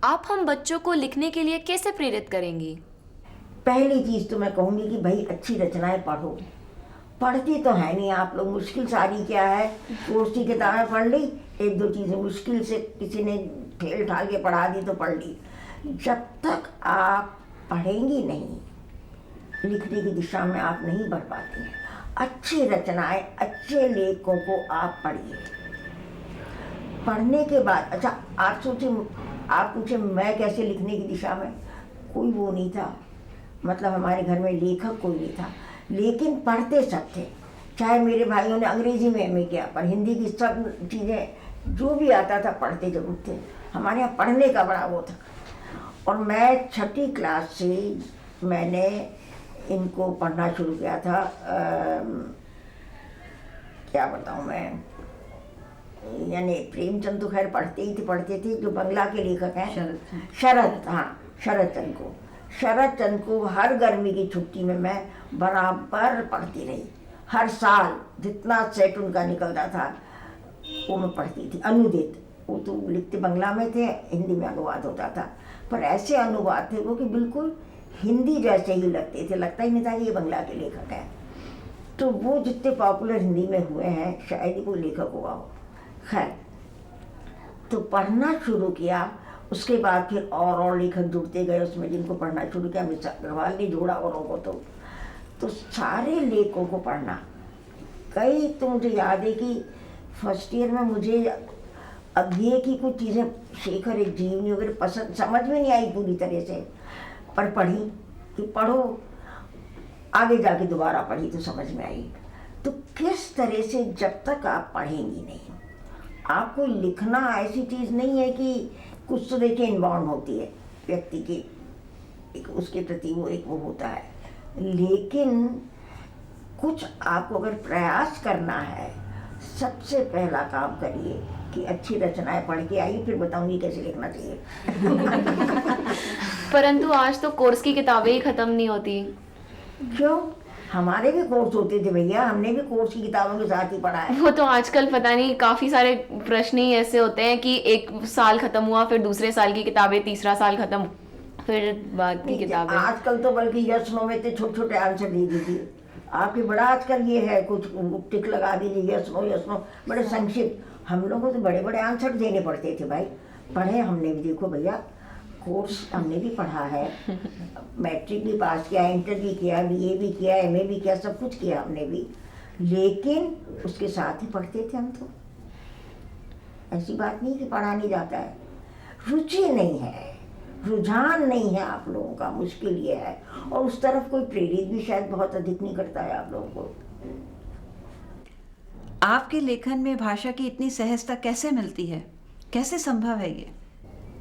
आप हम बच्चों को लिखने के लिए कैसे प्रेरित करेंगी? पहली चीज़ तो मैं कहूँगी कि भाई अच्छी रचनाएं पढ़ो। पढ़ती तो है नहीं आप लोग, मुश्किल सारी क्या है, कोर्स की किताबें पढ़ ली, एक दो चीज़ें मुश्किल से किसी ने ठेल ठाल के पढ़ा दी तो पढ़ ली। जब तक आप पढ़ेंगी नहीं, लिखने की दिशा में आप नहीं बढ़ पाती हैं। अच्छी रचनाएं, अच्छे लेखकों को आप पढ़िए। पढ़ने के बाद अच्छा आप सोचिए, आप पूछे मैं कैसे लिखने की दिशा में, कोई वो नहीं था, मतलब हमारे घर में लेखक कोई नहीं था, लेकिन पढ़ते सब थे। चाहे मेरे भाइयों ने अंग्रेजी में एमए किया, पर हिंदी की सब चीज़ें जो भी आता था पढ़ते जरूर थे। हमारे यहाँ पढ़ने का बड़ा वो था। और मैं छठी क्लास से मैंने इनको पढ़ना शुरू किया था। क्या बताऊँ मैं, यानी प्रेमचंद तो खैर पढ़ते थे, जो बंगला के लेखक हैं शरद चंद्र को हर गर्मी की छुट्टी में मैं बराबर पढ़ती रही। हर साल जितना सेट उनका निकलता था वो मैं पढ़ती थी। अनुदित, वो तो लिखते बंगला में थे, हिंदी में अनुवाद होता था, पर ऐसे अनुवाद थे वो कि बिल्कुल हिंदी जैसे ही लगते थे, लगता ही नहीं था कि ये बंगला के लेखक हैं। तो वो जितने पॉपुलर हिंदी में हुए हैं शायद ही कोई लेखक हुआ हो। खैर, तो पढ़ना शुरू किया। उसके बाद फिर और लेखक जुड़ते गए उसमें, जिनको पढ़ना शुरू किया। मिर्जा अग्रवाल ने जोड़ा औरों को, तो सारे लेखकों को पढ़ना। कई तो मुझे याद है कि फर्स्ट ईयर में मुझे अभिनय की कुछ चीज़ें, शेखर एक जीवनी वगैरह पसंद, समझ में नहीं आई पूरी तरह से, पर पढ़ी कि पढ़ो, आगे जाके दोबारा पढ़ी तो समझ में आई। तो किस तरह से जब तक आप पढ़ेंगी नहीं, आपको लिखना ऐसी चीज़ नहीं है कि कुछ तो देखिए इनबाउंड होती है व्यक्ति की, एक उसके प्रति वो एक वो होता है, लेकिन कुछ आपको अगर प्रयास करना है, सबसे पहला काम करिए कि अच्छी रचनाएं पढ़ के आइए, फिर बताऊंगी कैसे लिखना चाहिए। परंतु आज तो कोर्स की किताबें ही खत्म नहीं होती। क्यों? हमारे भी कोर्स होते थे भैया, हमने भी कोर्स की किताबों के साथ ही पढ़ा है। वो तो आजकल पता नहीं, काफी सारे प्रश्न ही ऐसे होते हैं कि एक साल खत्म हुआ, फिर दूसरे साल की किताबें, तीसरा साल खत्म, फिर बाद की किताबें। आजकल तो बल्कि यस नो में छोटे छोटे आंसर दे दीजिए। आपके बड़ा आजकल ये है, कुछ टिक लगा दीजिए यस नो, बड़े संक्षिप्त। हम लोगों को तो बड़े बड़े आंसर देने पड़ते थे भाई। पढ़े हमने भी, देखो भैया, कोर्स हमने भी पढ़ा है, मैट्रिक भी पास किया, इंटर भी किया, बीए भी किया, एमए भी किया, सब कुछ किया हमने भी, लेकिन उसके साथ ही पढ़ते थे हम तो। ऐसी बात नहीं कि पढ़ा नहीं जाता है, रुचि नहीं है, रुझान नहीं है आप लोगों का, मुश्किल ये है। और उस तरफ कोई प्रेरित भी शायद बहुत अधिक नहीं करता है आप लोगों को। आपके लेखन में भाषा की इतनी सहजता कैसे मिलती है, कैसे संभव है ये?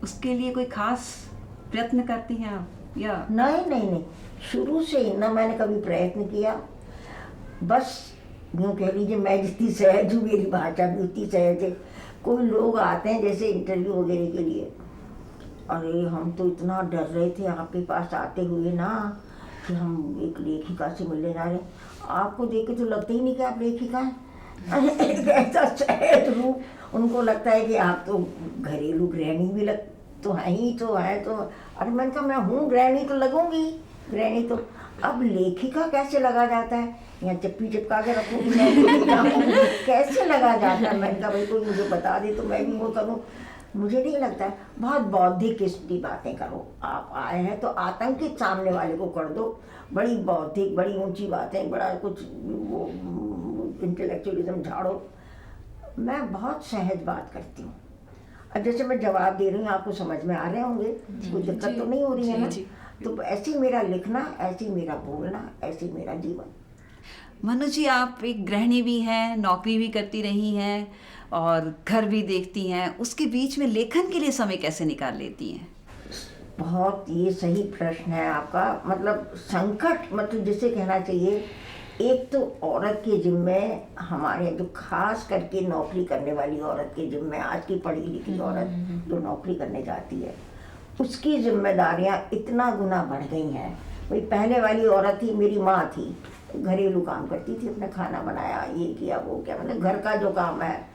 उसके लिए कोई खास प्रयत्न करती हैं आप या? नहीं, शुरू से ही ना मैंने कभी प्रयत्न किया। बस यूँ कह लीजिए, मैं जितनी सहज हूँ, मेरी भाषा भी उतनी सहज है। कोई लोग आते हैं जैसे इंटरव्यू वगैरह के लिए, अरे हम तो इतना डर रहे थे आपके पास आते हुए ना, कि हम एक लेखिका से मिलने जा रहे हैं। आपको देख के तो लगता ही नहीं कि आप लेखिका हैं। एक ऐसा सहज रूप, उनको लगता है कि आप तो घरेलू गृहिणी भी लग तो है ही, तो है तो। अरे मैंने कहा मैं हूँ गृहिणी तो लगूंगी, गृहिणी तो। अब लेखिका कैसे लगा जाता है, यहाँ चप्पी चिपका के रखूँगी मैं लेखिका हूँ, कैसे लगा जाता है? मैंने कहा भाई कोई मुझे बता दे तो मैं भी वो करूँ। मुझे नहीं लगता है, बहुत बौद्धिक किस्म की बातें करो। आप आए हैं तो आतंकित सामने वाले को कर दो, बड़ी बौद्धिक, बड़ी ऊंची बातें, बड़ा कुछ वो इंटेलेक्चुअलिज्म झाड़ो। मैं बहुत सहज बात करती हूँ। अब जैसे मैं जवाब दे रही हूँ, आपको समझ में आ रहे होंगे, कोई दिक्कत तो नहीं हो रही है ना? तो ऐसे मेरा लिखना, ऐसे मेरा बोलना, ऐसे मेरा जीवन। मनु जी, आप एक गृहिणी भी हैं, नौकरी भी करती रही हैं और घर भी देखती हैं, उसके बीच में लेखन के लिए समय कैसे निकाल लेती हैं? बहुत ये सही प्रश्न है आपका। मतलब संकट, मतलब जिसे कहना चाहिए, एक तो औरत के जिम्मे, हमारे जो खास करके नौकरी करने वाली औरत के जिम्मे, आज की पढ़ी लिखी औरत जो नौकरी करने जाती है, उसकी जिम्मेदारियां इतना गुना बढ़ गई हैं। भाई पहले वाली औरत थी, मेरी माँ थी, घरेलू काम करती थी, अपना खाना बनाया, ये किया वो किया, मतलब घर का जो काम है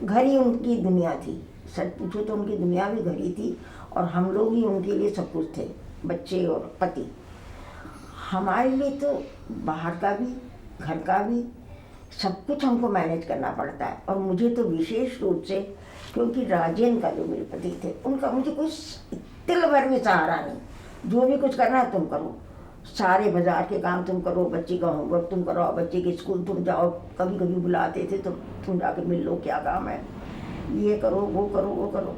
घर ही उनकी दुनिया थी, सच पूछो तो उनकी दुनिया भी घर ही थी, और हम लोग ही उनके लिए सब कुछ थे, बच्चे और पति। हमारे लिए तो बाहर का भी, घर का भी, सब कुछ हमको मैनेज करना पड़ता है। और मुझे तो विशेष रूप से, क्योंकि राजेंद्र का जो मेरे पति थे, उनका मुझे कोई तिल भर भी सहारा नहीं। जो भी कुछ करना है तुम करो, सारे बाजार के काम तुम करो, बच्चे का होमवर्क तुम करो, बच्चे के स्कूल तुम जाओ, कभी कभी बुलाते थे तो तुम जाके मिल लो, क्या काम है, ये करो वो करो वो करो।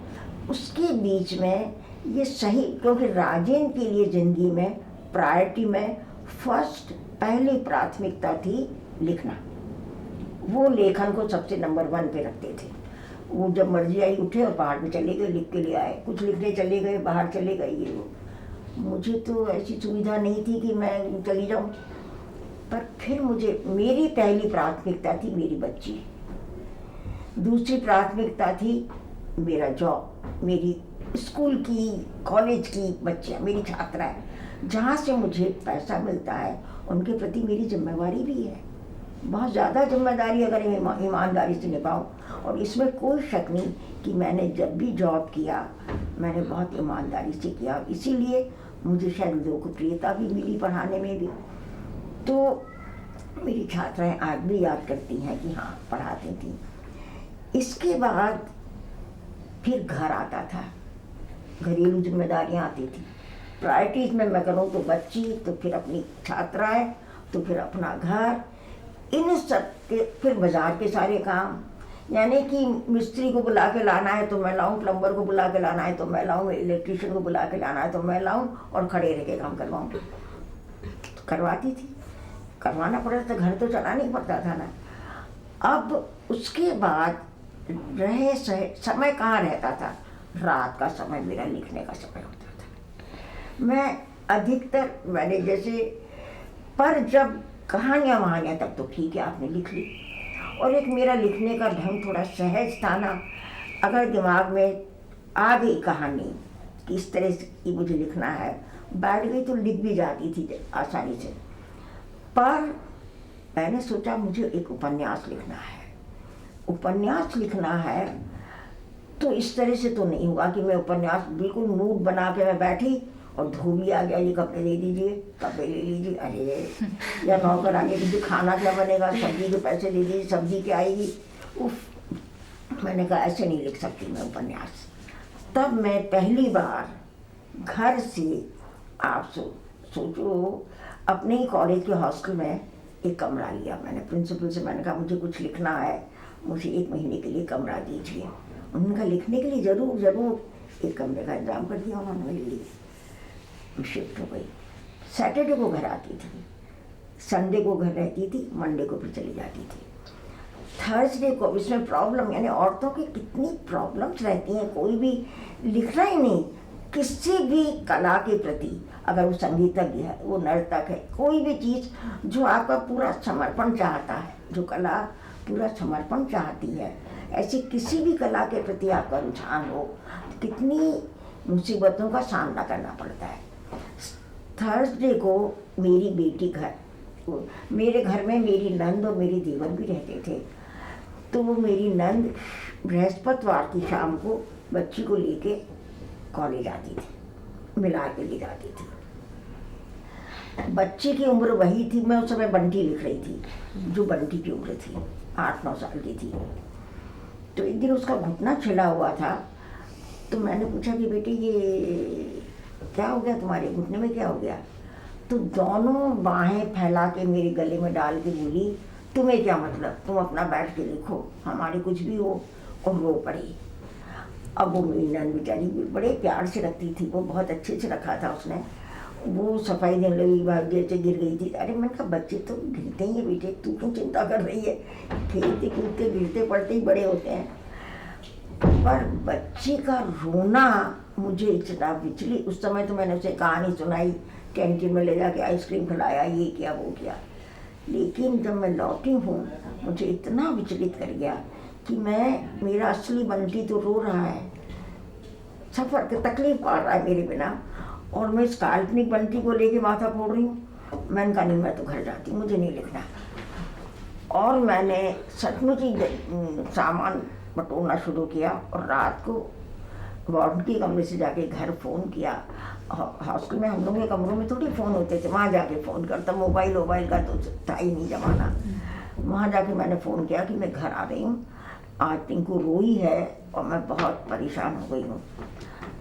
उसके बीच में ये सही, क्योंकि राजेंद्र के लिए ज़िंदगी में प्रायोरिटी में फर्स्ट, पहली प्राथमिकता थी लिखना। वो लेखन को सबसे नंबर 1 पे रखते थे। वो जब मर्जी आई उठे और बाहर में चले गए, लिख के ले आए, कुछ लिखने चले गए, बाहर चले गए, ये वो। मुझे तो ऐसी सुविधा नहीं थी कि मैं चली जाऊं, पर फिर मुझे, मेरी पहली प्राथमिकता थी मेरी बच्ची, दूसरी प्राथमिकता थी मेरा जॉब, मेरी स्कूल की, कॉलेज की बच्चियाँ, मेरी छात्राएं, जहाँ से मुझे पैसा मिलता है उनके प्रति मेरी जिम्मेवारी भी है, बहुत ज़्यादा जिम्मेदारी, अगर ईमानदारी से निभाऊँ। और इसमें कोई शक नहीं कि मैंने जब भी जॉब किया मैंने बहुत ईमानदारी से किया, इसीलिए मुझे शायद लोकप्रियता भी मिली पढ़ाने में भी। तो मेरी छात्राएं आज भी याद करती हैं कि हाँ पढ़ाती थी। इसके बाद फिर घर आता था, घरेलू जिम्मेदारियाँ आती थी। प्रायोरिटीज में मैं करूँ तो बच्ची, तो फिर अपनी छात्राएं, तो फिर अपना घर, इन सब के, फिर बाजार के सारे काम, यानी कि मिस्त्री को बुला के लाना है तो मैं लाऊं, प्लम्बर को बुला के लाना है तो मैं लाऊं, इलेक्ट्रिशियन को बुला के लाना है तो मैं लाऊं, और खड़े रह के काम करवाऊं। तो करवाती थी, करवाना पड़ता था, घर तो चलाना ही पड़ता था ना। अब उसके बाद रहे समय कहाँ रहता था, रात का समय मेरा लिखने का समय होता था। मैं अधिकतर, मैंने जैसे, पर जब कहानियाँ वहानियाँ तब तो ठीक है आपने लिख ली, और एक मेरा लिखने का ढंग थोड़ा सहज था ना, अगर दिमाग में आ गई कहानी कि इस तरह की मुझे लिखना है, बैठ गई तो लिख भी जाती थी आसानी से। पर मैंने सोचा मुझे एक उपन्यास लिखना है, उपन्यास लिखना है तो इस तरह से तो नहीं हुआ कि मैं उपन्यास बिल्कुल मूड बना के मैं बैठी और धोबी आ गया, ये कपड़े दे दीजिए, कपड़े ले लीजिए, अरे या नौकर आगे दीजिए, खाना क्या बनेगा, सब्जी के पैसे दे दीजिए, सब्जी क्या आएगी, उफ। मैंने कहा ऐसे नहीं लिख सकती मैं उपन्यास। तब मैं पहली बार घर से, आप सोचो, अपने ही कॉलेज के हॉस्टल में एक कमरा लिया मैंने। प्रिंसिपल से मैंने कहा मुझे कुछ लिखना है, मुझे 1 महीने के लिए कमरा दीजिए। उन्होंने लिखने के लिए ज़रूर एक कमरे का इंतजाम कर दिया उन्होंने मेरे लिए। शिफ्ट हो गई, सैटरडे को घर आती थी, संडे को घर रहती थी, मंडे को फिर चली जाती थी। थर्सडे को, इसमें प्रॉब्लम, यानी औरतों की कितनी प्रॉब्लम्स रहती हैं, कोई भी लिखना ही नहीं, किसी भी कला के प्रति, अगर वो संगीतज्ञ है, वो नर्तक है, कोई भी चीज़ जो आपका पूरा समर्पण चाहता है, जो कला पूरा समर्पण चाहती है, ऐसी किसी भी कला के प्रति आपका रुझान हो, कितनी मुसीबतों का सामना करना पड़ता है। थर्सडे को मेरी बेटी मेरे घर में मेरी नंद और मेरी देवर भी रहते थे, तो वो मेरी नंद बृहस्पतिवार की शाम को बच्ची को लेके कॉलेज आती थी, मिला के ले जाती थी। बच्ची की उम्र वही थी, मैं उस समय बंटी लिख रही थी, जो बंटी की उम्र थी, 8-9 साल की थी। तो एक दिन उसका घुटना छिला हुआ था, तो मैंने पूछा कि बेटी ये क्या हो गया, तुम्हारे घुटने में क्या हो गया? तो दोनों बाहें फैला के मेरे गले में डाल के बोली, तुम्हें क्या मतलब, तुम अपना बैठ के लिखो, हमारे कुछ भी हो, और रो पड़ी। अब वो मेरी नंद बेचारी बड़े प्यार से रखती थी, वो बहुत अच्छे से रखा था उसने, वो सफाई देने लगी, जैसे गिर गई थी। अरे मैंने कहा बच्चे तो गिरते ही है बेटे, तू क्यों चिंता कर रही है, खेलते कूदते गिरते पड़ते ही बड़े होते हैं। पर बच्ची का रोना मुझे इतना विचली, उस समय तो मैंने उसे कहानी सुनाई, कैंटीन में ले जाके आइसक्रीम खिलाया, ये किया वो किया, लेकिन जब मैं लौटी हूँ मुझे इतना विचलित कर गया कि मेरा असली बंटी तो रो रहा है, सफ़र की तकलीफ पा रहा है मेरे बिना, और मैं इस काल्पनिक बंटी को लेके माथा फोड़ रही हूँ। मैंने कहा नहीं, मैं तो घर जाती हूँ, मुझे नहीं लिखना। और मैंने सचमुच ही सामान बटोरना शुरू किया और रात को वार्डन के कमरे से जाके घर फ़ोन किया। हॉस्टल में हम लोग के कमरों में थोड़ी फ़ोन होते थे, वहाँ जाके फ़ोन करता, मोबाइल का तो था ही नहीं ज़माना। वहाँ जाके मैंने फ़ोन किया कि मैं घर आ रही हूँ, आज टिंकू रोई है और मैं बहुत परेशान हो गई हूँ।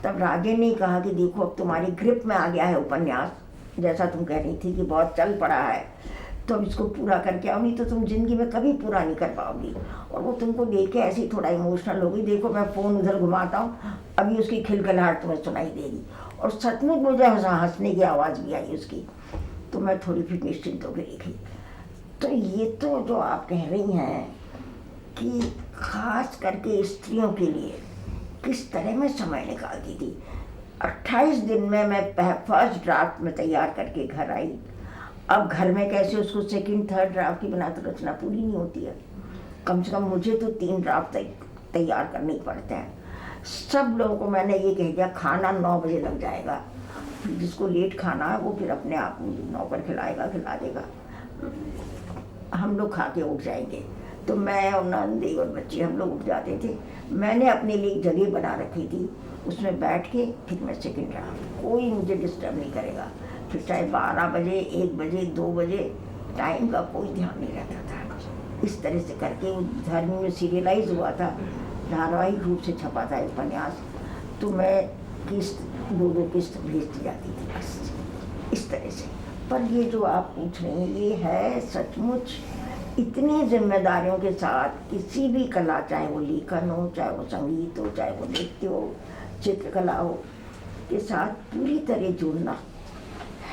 तब राजे ने कहा कि देखो अब तुम्हारी ग्रिप में आ गया है उपन्यास, जैसा तुम कह रही थी कि बहुत चल पड़ा है, तो अब इसको पूरा करके आओ, नहीं तो तुम जिंदगी में कभी पूरा नहीं कर पाओगी। और वो तुमको देख के ऐसी थोड़ा इमोशनल हो गई। देखो मैं फ़ोन उधर घुमाता हूँ, अभी उसकी खिलखिलाहट तुम्हें सुनाई देगी। और सचमुच मुझे हंसने की आवाज़ भी आई उसकी। तो मैं थोड़ी फिर निश्चिंत होकर लिखी। तो ये तो जो आप कह रही हैं कि खास करके स्त्रियों के लिए किस तरह मैं समय निकालती थी। 28 दिन में मैं फर्स्ट ड्राफ्ट में तैयार करके घर आई। अब घर में कैसे उसको सेकंड थर्ड ड्राफ्ट की बना तो रचना पूरी नहीं होती है। कम से कम मुझे तो 3 ड्राफ्ट तैयार करने ही पड़ते हैं। सब लोगों को मैंने ये कह दिया खाना 9 बजे लग जाएगा, जिसको लेट खाना है वो फिर अपने आप नौकर खिलाएगा, खिला देगा, हम लोग खा के उठ जाएंगे। तो मैं और नंदी और बच्चे हम लोग उठ जाते थे। मैंने अपने लिए एक जगह बना रखी थी, उसमें बैठ के फिर मैं सेकंड ड्राफ्ट, कोई मुझे डिस्टर्ब नहीं करेगा। फिर चाहे 12 बजे 1 बजे 2 बजे, टाइम का कोई ध्यान नहीं रहता था। इस तरह से करके वो धर्म में सीरियलाइज हुआ था, धारावाहिक रूप से छपा था उपन्यास। तो मैं किस्त 2 किस्त भेजती जाती थी बस इस तरह से। पर ये जो आप पूछ रहे हैं ये है सचमुच इतनी जिम्मेदारियों के साथ किसी भी कला, चाहे वो लेखन हो, चाहे वो संगीत हो, चाहे वो नृत्य हो, चित्रकला हो, के साथ पूरी तरह जुड़ना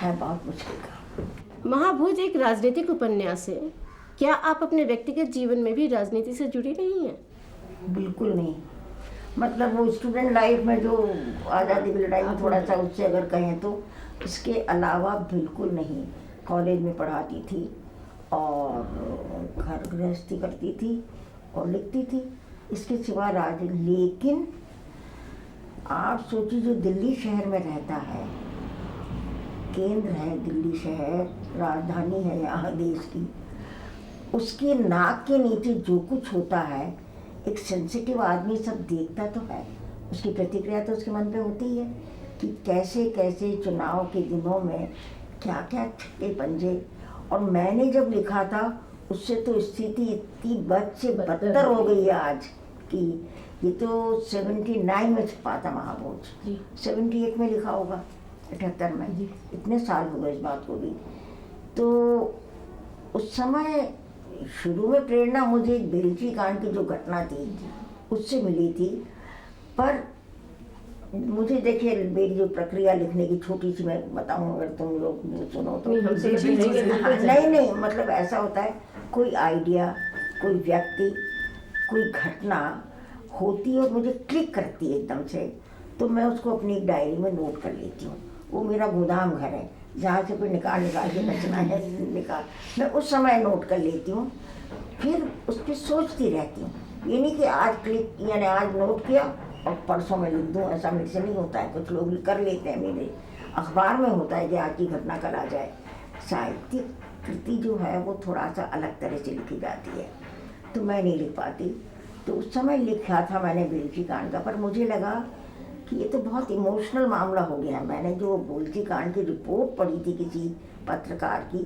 है बहुत मुश्किल का। महाभोज एक राजनीतिक उपन्यास है, क्या आप अपने व्यक्तिगत जीवन में भी राजनीति से जुड़ी रही हैं? बिल्कुल नहीं। मतलब वो स्टूडेंट लाइफ में जो आज़ादी की लड़ाई में थोड़ा सा उससे अगर कहें तो, इसके अलावा बिल्कुल नहीं। कॉलेज में पढ़ाती थी और घर गृहस्थी करती थी और लिखती थी, इसके सिवा लेकिन आप सोचिए जो दिल्ली शहर में रहता है, केंद्र है दिल्ली शहर, राजधानी है यहाँ देश की, उसके नाक के नीचे जो कुछ होता है एक सेंसिटिव आदमी सब देखता तो है, उसकी प्रतिक्रिया तो उसके मन पे होती ही है कि कैसे कैसे चुनाव के दिनों में क्या क्या छक्के पंजे। और मैंने जब लिखा था उससे तो स्थिति इतनी बद से बदतर हो गई है आज कि ये तो 79 में छपा था महाभोज, 78 में लिखा होगा, 78 में, इतने साल हो गए इस बात को भी। तो उस समय शुरू में प्रेरणा मुझे बेलची कांड की जो घटना थी उससे मिली थी। पर मुझे देखिए मेरी जो प्रक्रिया लिखने की छोटी सी मैं बताऊं, अगर तुम लोग सुनो तो नहीं मतलब ऐसा होता है कोई आइडिया, कोई व्यक्ति, कोई घटना होती है और मुझे क्लिक करती है एकदम से, तो मैं उसको अपनी एक डायरी में नोट कर लेती हूँ। वो मेरा गोदाम घर है जहाँ से कोई निकाल के रचना है मैं उस समय नोट कर लेती हूँ, फिर उस पर सोचती रहती हूँ। ये नहीं कि आज क्लिक यानी आज नोट किया और परसों में लिख दूँ, ऐसा मेरे से नहीं होता है। कुछ लोग कर लेते हैं, मेरे अखबार में होता है कि आज की घटना कल आ जाए। साहित्यिक कृति जो है वो थोड़ा सा अलग तरह से लिखी जाती है, तो मैं नहीं लिख पाती। तो उस समय लिखा था मैंने बेलची कांड का, पर मुझे लगा कि ये तो बहुत इमोशनल मामला हो गया। मैंने जो बेलची कांड की रिपोर्ट पढ़ी थी किसी पत्रकार की,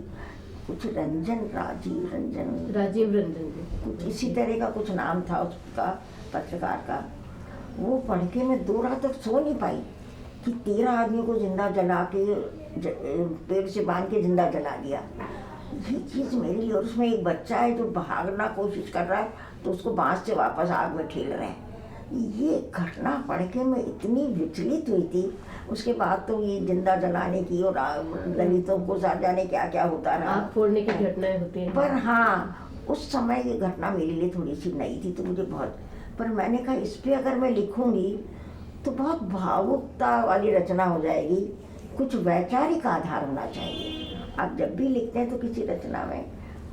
कुछ राजीव रंजन कुछ इसी तरह का कुछ नाम था उसका पत्रकार का, वो पढ़ के मैं 2 रात तक सो नहीं पाई कि 13 आदमियों को जिंदा जला के पेड़ से बांध के जिंदा जला दिया। ये चीज़ मेरे लिए, और उसमें एक बच्चा है जो भागना कोशिश कर रहा है तो उसको बांस से वापस आग में ठेल रहे हैं। ये घटना पढ़ के मैं इतनी विचलित हुई थी। उसके बाद तो ये जिंदा जलाने की और दलितों को साथ जाने क्या क्या होता रहा, आग फोड़ने की घटनाएं होती हैं। पर हाँ उस समय ये घटना मेरे लिए थोड़ी सी नई थी, तो मुझे बहुत, पर मैंने कहा इस पर अगर मैं लिखूंगी तो बहुत भावुकता वाली रचना हो जाएगी, कुछ वैचारिक आधार होना चाहिए। आप जब भी लिखते हैं तो किसी रचना में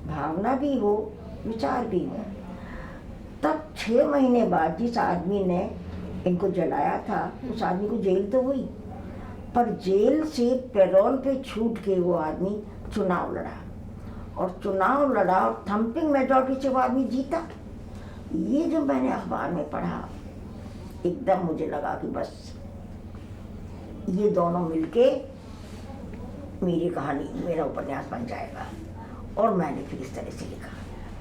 भावना भी हो, विचार भी हो। तब 6 महीने बाद जिस आदमी ने इनको जलाया था उस आदमी को जेल तो हुई, पर जेल से पैरोल पे छूट के वो आदमी चुनाव लड़ा और थम्पिंग मेजॉरिटी से वो आदमी जीता। ये जो मैंने अखबार में पढ़ा, एकदम मुझे लगा कि बस ये दोनों मिलके मेरी कहानी, मेरा उपन्यास बन जाएगा। और मैंने फिर इस तरह से लिखा।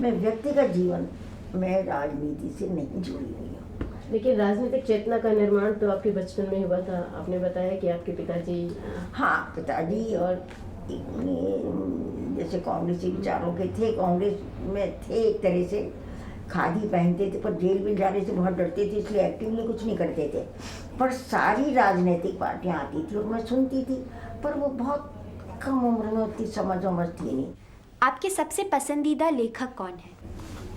मैं व्यक्तिगत जीवन में राजनीति से नहीं जुड़ी हुई हूँ। लेकिन राजनीतिक चेतना का निर्माण तो आपके बचपन में हुआ था। आपने बताया कि आपके पिताजी हाँ, पिताजी और जैसे कांग्रेसी विचारों के थे, कांग्रेस में थे एक तरह से, खादी पहनते थे, पर जेल में जाने से बहुत डरते थे, इसलिए एक्टिवली कुछ नहीं करते थे। पर सारी राजनीतिक पार्टियां आती थी और मैं सुनती थी, पर वो बहुत कम उम्र में उतनी समझ थी नहीं। आपके सबसे पसंदीदा लेखक कौन है?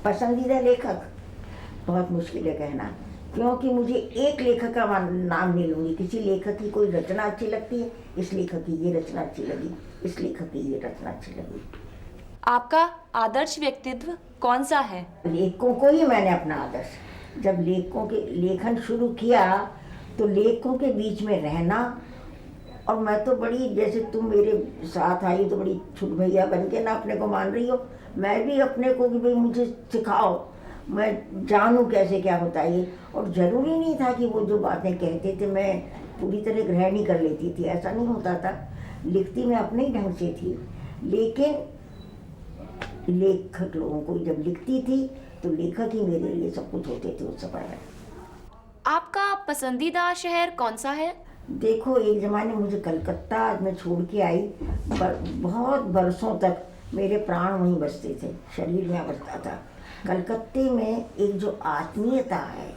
पसंदीदा लेखक बहुत मुश्किल है कहना, क्योंकि मुझे एक लेखक का नाम नहीं लूँगी। किसी लेखक की कोई रचना अच्छी लगती है, इस लेखक की ये रचना अच्छी लगी, इस लेखक की ये रचना अच्छी लगी। आपका आदर्श व्यक्तित्व कौन सा है? लेखकों को ही मैंने अपना आदर्श, जब लेखकों के लेखन शुरू किया तो लेखकों के बीच में रहना, और मैं तो बड़ी, जैसे तुम मेरे साथ आई तो बड़ी छुट भैया बन के ना अपने को मान रही हो, मैं भी अपने को कि भाई मुझे सिखाओ, मैं जानूं कैसे क्या होता है ये। और ज़रूरी नहीं था कि वो जो बातें कहते थे मैं पूरी तरह ग्रहण ही कर लेती थी, ऐसा नहीं होता था। लिखती मैं अपने ही ढंग से थी, लेकिन लेखक लोगों को जब लिखती थी तो लेखक ही मेरे लिए सब कुछ होते थे उस समय में। आपका पसंदीदा शहर कौन सा है? देखो, एक ज़माने मुझे कलकत्ता मैं छोड़ के आई, बहुत बरसों तक मेरे प्राण वहीं बसते थे, शरीर में बसता था। कलकत्ते में एक जो आत्मीयता है,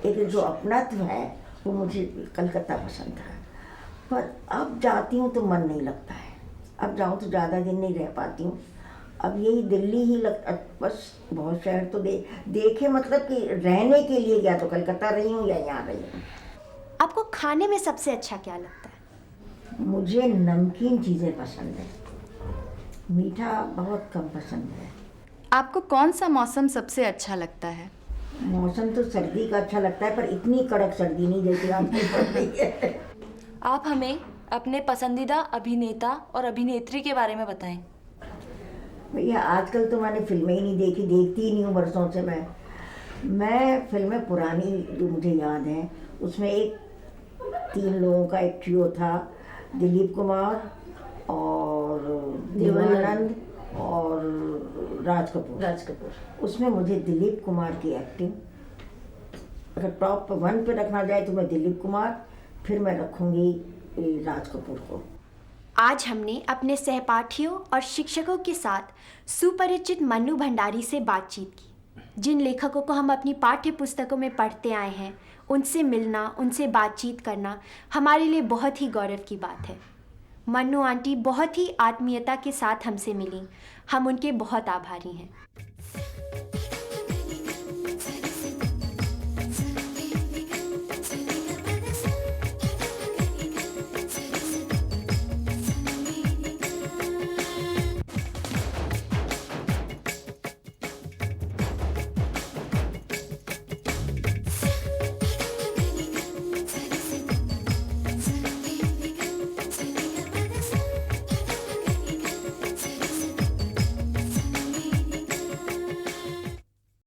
एक जो अपनत्व है, वो मुझे कलकत्ता पसंद था। पर अब जाती हूँ तो मन नहीं लगता है, अब जाऊँ तो ज़्यादा दिन नहीं रह पाती हूँ। अब यही दिल्ली ही बस बहुत शहर तो देखे, मतलब कि रहने के लिए या तो कलकत्ता रही हूँ या यहाँ रही हूँ। आपको खाने में सबसे अच्छा क्या लगता है? मुझे नमकीन चीज़ें पसंद है, मीठा बहुत कम पसंद है। आपको कौन सा मौसम सबसे अच्छा लगता है? मौसम तो सर्दी का अच्छा लगता है, पर इतनी कड़क सर्दी नहीं जैसी आजकल पड़ रही है। आप हमें अपने पसंदीदा अभिनेता और अभिनेत्री के बारे में बताएं। भैया आजकल तो मैंने फिल्में ही नहीं देखी, देखती ही नहीं हूँ बरसों से। मैं फिल्में पुरानी जो मुझे याद हैं, उसमें एक 3 लोगों का एक ट्रियो था, दिलीप कुमार और देवानंद और राज कपूर। उसमें मुझे दिलीप कुमार की एक्टिंग, अगर टॉप 1 पे रखना जाए तो मैं दिलीप कुमार, फिर मैं रखूँगी राज कपूर को। आज हमने अपने सहपाठियों और शिक्षकों के साथ सुपरिचित मन्नू भंडारी से बातचीत की। जिन लेखकों को हम अपनी पाठ्य पुस्तकों में पढ़ते आए हैं, उनसे मिलना, उनसे बातचीत करना हमारे लिए बहुत ही गौरव की बात है। मन्नू आंटी बहुत ही आत्मीयता के साथ हमसे मिली, हम उनके बहुत आभारी हैं।